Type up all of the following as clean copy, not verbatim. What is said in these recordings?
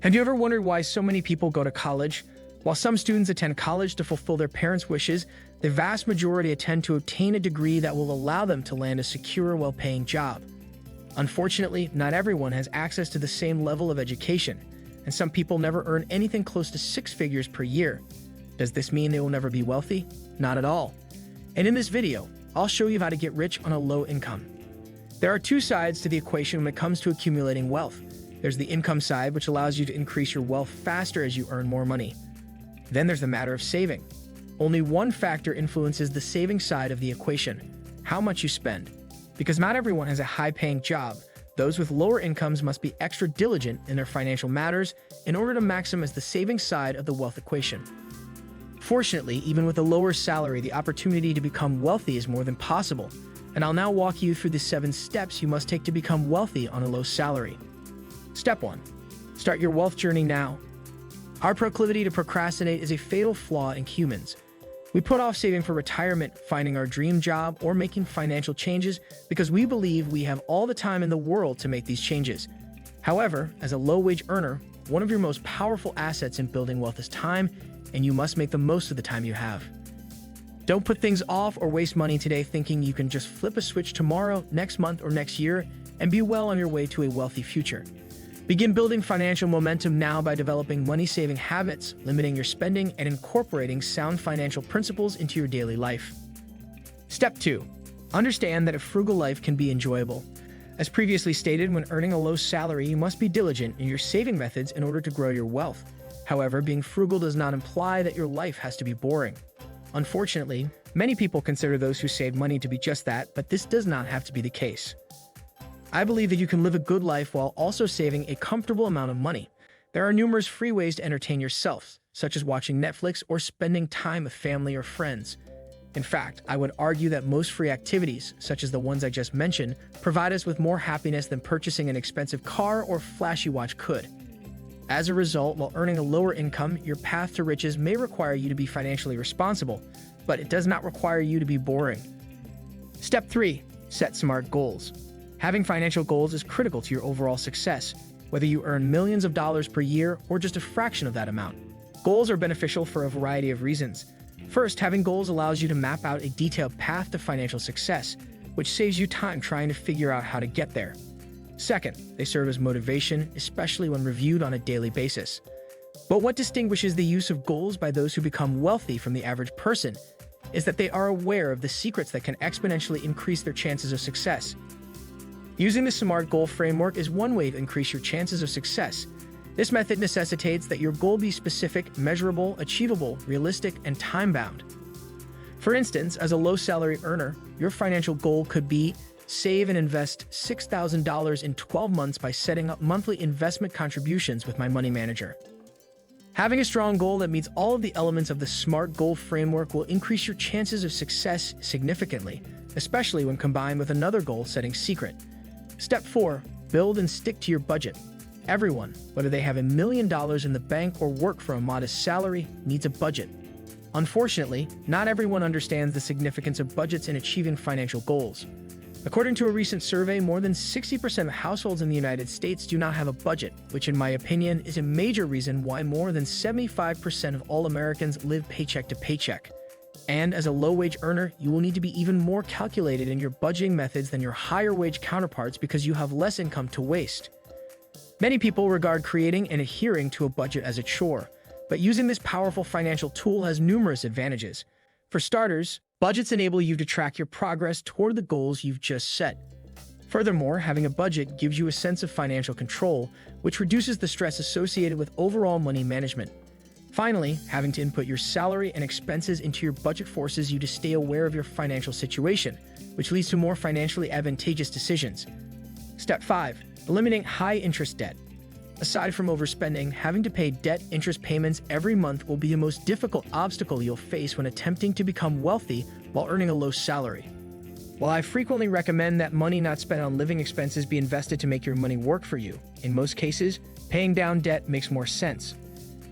Have you ever wondered why so many people go to college? While some students attend college to fulfill their parents' wishes, the vast majority attend to obtain a degree that will allow them to land a secure, well-paying job. Unfortunately, not everyone has access to the same level of education, and some people never earn anything close to 6 figures per year. Does this mean they will never be wealthy? Not at all. And in this video, I'll show you how to get rich on a low income. There are two sides to the equation when it comes to accumulating wealth. There's the income side, which allows you to increase your wealth faster as you earn more money. Then there's the matter of saving. Only one factor influences the saving side of the equation: how much you spend. Because not everyone has a high-paying job, those with lower incomes must be extra diligent in their financial matters in order to maximize the saving side of the wealth equation. Fortunately, even with a lower salary, the opportunity to become wealthy is more than possible, and I'll now walk you through the 7 steps you must take to become wealthy on a low salary. Step 1. Start your wealth journey now. Our proclivity to procrastinate is a fatal flaw in humans. We put off saving for retirement, finding our dream job, or making financial changes because we believe we have all the time in the world to make these changes. However, as a low-wage earner, one of your most powerful assets in building wealth is time, and you must make the most of the time you have. Don't put things off or waste money today thinking you can just flip a switch tomorrow, next month, or next year and be well on your way to a wealthy future. Begin building financial momentum now by developing money-saving habits, limiting your spending, and incorporating sound financial principles into your daily life. Step 2. Understand that a frugal life can be enjoyable. As previously stated, when earning a low salary, you must be diligent in your saving methods in order to grow your wealth. However, being frugal does not imply that your life has to be boring. Unfortunately, many people consider those who save money to be just that, but this does not have to be the case. I believe that you can live a good life while also saving a comfortable amount of money. There are numerous free ways to entertain yourself, such as watching Netflix or spending time with family or friends. In fact, I would argue that most free activities, such as the ones I just mentioned, provide us with more happiness than purchasing an expensive car or flashy watch could. As a result, while earning a lower income, your path to riches may require you to be financially responsible, but it does not require you to be boring. Step 3. Set smart goals. Having financial goals is critical to your overall success, whether you earn millions of dollars per year or just a fraction of that amount. Goals are beneficial for a variety of reasons. First, having goals allows you to map out a detailed path to financial success, which saves you time trying to figure out how to get there. Second, they serve as motivation, especially when reviewed on a daily basis. But what distinguishes the use of goals by those who become wealthy from the average person is that they are aware of the secrets that can exponentially increase their chances of success. Using the SMART goal framework is one way to increase your chances of success. This method necessitates that your goal be specific, measurable, achievable, realistic, and time-bound. For instance, as a low-salary earner, your financial goal could be save and invest $6,000 in 12 months by setting up monthly investment contributions with my money manager. Having a strong goal that meets all of the elements of the SMART goal framework will increase your chances of success significantly, especially when combined with another goal-setting secret. Step 4. Build and stick to your budget. Everyone, whether they have $1 million in the bank or work for a modest salary, needs a budget. Unfortunately, not everyone understands the significance of budgets in achieving financial goals. According to a recent survey, more than 60% of households in the United States do not have a budget, which in my opinion is a major reason why more than 75% of all Americans live paycheck to paycheck. And as a low-wage earner, you will need to be even more calculated in your budgeting methods than your higher-wage counterparts because you have less income to waste. Many people regard creating and adhering to a budget as a chore, but using this powerful financial tool has numerous advantages. For starters, budgets enable you to track your progress toward the goals you've just set. Furthermore, having a budget gives you a sense of financial control, which reduces the stress associated with overall money management. Finally, having to input your salary and expenses into your budget forces you to stay aware of your financial situation, which leads to more financially advantageous decisions. Step 5. Eliminate high-interest debt. Aside from overspending, having to pay debt interest payments every month will be the most difficult obstacle you'll face when attempting to become wealthy while earning a low salary. While I frequently recommend that money not spent on living expenses be invested to make your money work for you, in most cases, paying down debt makes more sense.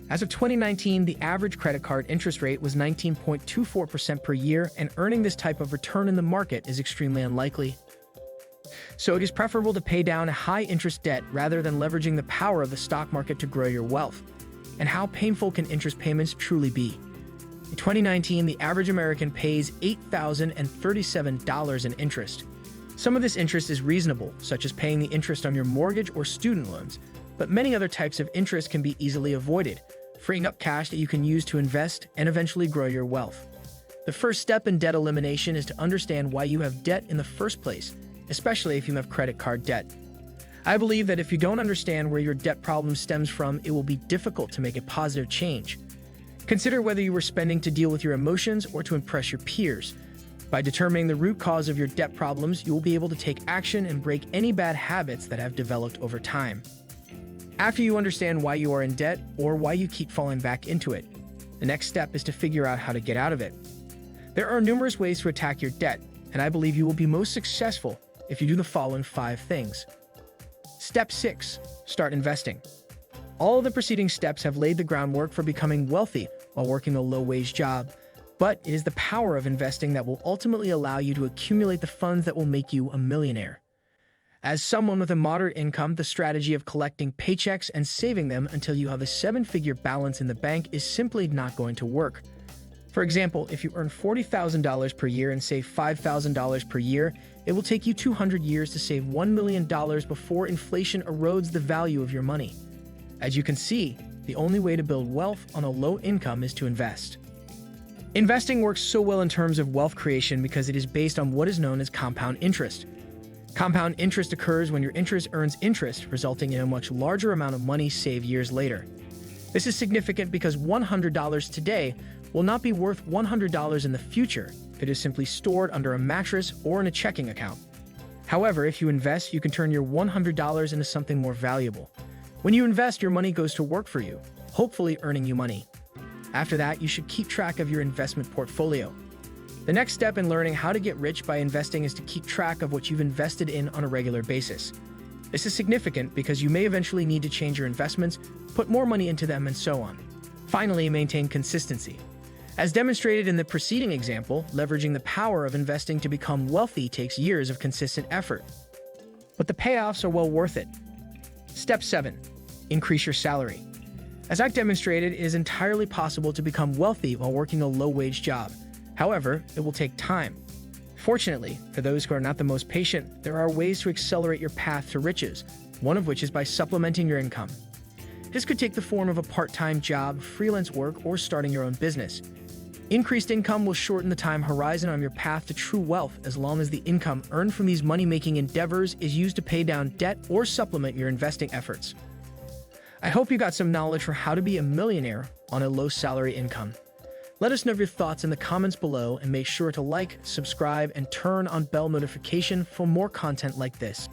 As of 2019, the average credit card interest rate was 19.24% per year, and earning this type of return in the market is extremely unlikely. So it is preferable to pay down a high-interest debt rather than leveraging the power of the stock market to grow your wealth. And how painful can interest payments truly be? In 2019, the average American pays $8,037 in interest. Some of this interest is reasonable, such as paying the interest on your mortgage or student loans, but many other types of interest can be easily avoided, freeing up cash that you can use to invest and eventually grow your wealth. The first step in debt elimination is to understand why you have debt in the first place, especially if you have credit card debt. I believe that if you don't understand where your debt problem stems from, it will be difficult to make a positive change. Consider whether you were spending to deal with your emotions or to impress your peers. By determining the root cause of your debt problems, you will be able to take action and break any bad habits that have developed over time. After you understand why you are in debt or why you keep falling back into it, the next step is to figure out how to get out of it. There are numerous ways to attack your debt, and I believe you will be most successful if you do the following 5 things. Step 6. Start investing. All of the preceding steps have laid the groundwork for becoming wealthy while working a low-wage job, but it is the power of investing that will ultimately allow you to accumulate the funds that will make you a millionaire. As someone with a moderate income, the strategy of collecting paychecks and saving them until you have a 7-figure balance in the bank is simply not going to work. For example, if you earn $40,000 per year and save $5,000 per year, it will take you 200 years to save $1 million before inflation erodes the value of your money. As you can see, the only way to build wealth on a low income is to invest. Investing works so well in terms of wealth creation because it is based on what is known as compound interest. Compound interest occurs when your interest earns interest, resulting in a much larger amount of money saved years later. This is significant because $100 today will not be worth $100 in the future if it is simply stored under a mattress or in a checking account. However, if you invest, you can turn your $100 into something more valuable. When you invest, your money goes to work for you, hopefully earning you money. After that, you should keep track of your investment portfolio. The next step in learning how to get rich by investing is to keep track of what you've invested in on a regular basis. This is significant because you may eventually need to change your investments, put more money into them, and so on. Finally, maintain consistency. As demonstrated in the preceding example, leveraging the power of investing to become wealthy takes years of consistent effort. But the payoffs are well worth it. Step 7. Increase your salary. As I've demonstrated, it is entirely possible to become wealthy while working a low-wage job. However, it will take time. Fortunately, for those who are not the most patient, there are ways to accelerate your path to riches, one of which is by supplementing your income. This could take the form of a part-time job, freelance work, or starting your own business. Increased income will shorten the time horizon on your path to true wealth as long as the income earned from these money-making endeavors is used to pay down debt or supplement your investing efforts. I hope you got some knowledge for how to be a millionaire on a low salary income. Let us know your thoughts in the comments below and make sure to like, subscribe, and turn on bell notification for more content like this.